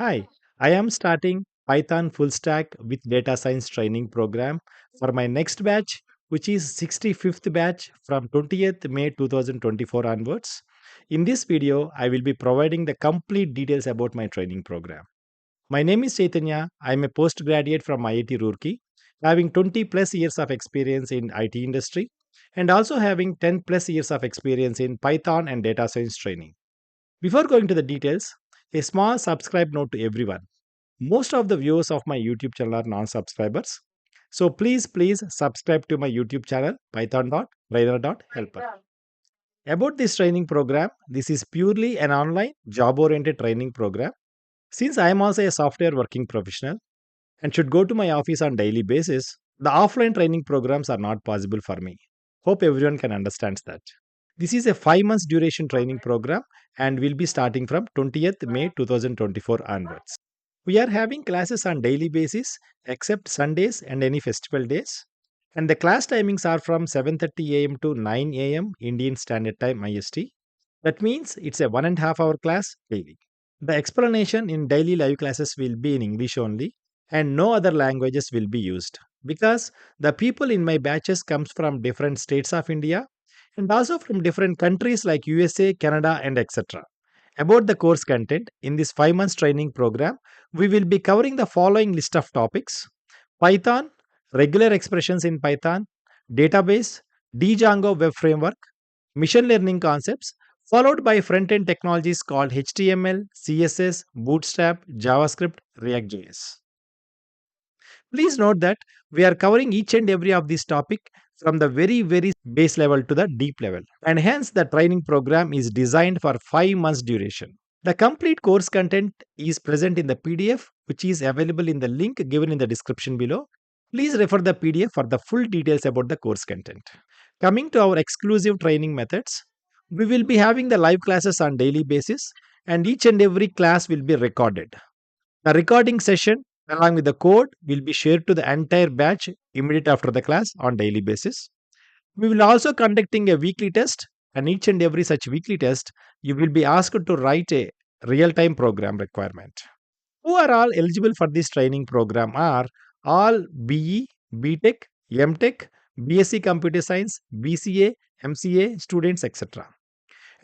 Hi, I am starting Python Fullstack with data science training program for my next batch, which is 65th batch from 20th May 2024 onwards. In this video, I will be providing the complete details about my training program. My name is Chaitanya. I am a postgraduate from IIT Roorkee, having 20 plus years of experience in IT industry and also having 10 plus years of experience in Python and data science training. Before going to the details, a small subscribe note to everyone. Most of the viewers of my YouTube channel are non-subscribers. So please subscribe to my YouTube channel python.trainer.helper. About this training program, this is purely an online job-oriented training program. Since I am also a software working professional and should go to my office on daily basis, the offline training programs are not possible for me. Hope everyone can understand that. This is a 5 months duration training program and will be starting from 20th May 2024 onwards. We are having classes on daily basis except Sundays and any festival days. And the class timings are from 7:30 a.m. to 9 a.m. Indian Standard Time IST. That means it's a 1.5 hour class daily. The explanation in daily live classes will be in English only and no other languages will be used because the people in my batches comes from different states of India and also from different countries like USA, Canada and etc. About the course content in this 5 months training program, we will be covering the following list of topics: Python, regular expressions in Python, database, Django web framework, machine learning concepts, followed by front end technologies called HTML, CSS, Bootstrap, JavaScript, React.js. Please note that we are covering each and every of this topic from the very base level to the deep level, and hence the training program is designed for 5 months duration. The complete course content is present in the PDF, which is available in the link given in the description below. Please refer the PDF for the full details about the course content. Coming to our exclusive training methods, we will be having the live classes on daily basis and each and every class will be recorded. The recording session along with the code will be shared to the entire batch immediately after the class on daily basis. We will also conducting a weekly test, and each and every such weekly test you will be asked to write a real time program requirement. Who are all eligible for this training program are all BE, BTech, MTech, BSc Computer Science, BCA, MCA students, etc.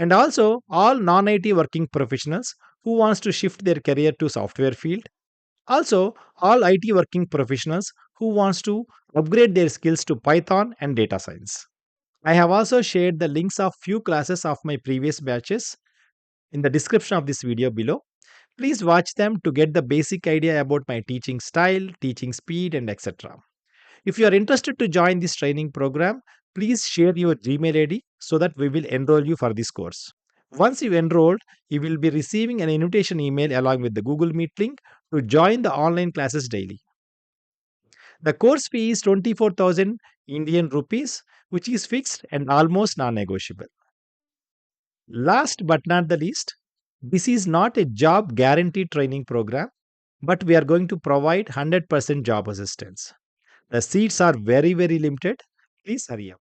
And also all non-IT working professionals who wants to shift their career to software field. Also all IT working professionals who wants to upgrade their skills to Python and data science. I have also shared the links of few classes of my previous batches in the description of this video below. Please watch them to get the basic idea about my teaching style, teaching speed, and etc. If you are interested to join this training program, please share your Gmail ID so that we will enroll you for this course. Once you enrolled, you will be receiving an invitation email along with the Google Meet link to join the online classes daily. The course fee is 24,000 Indian rupees, which is fixed and almost non negotiable. Last but not the least, this is not a job guaranteed training program, but we are going to provide 100% job assistance. The seats are very limited. Please hurry up.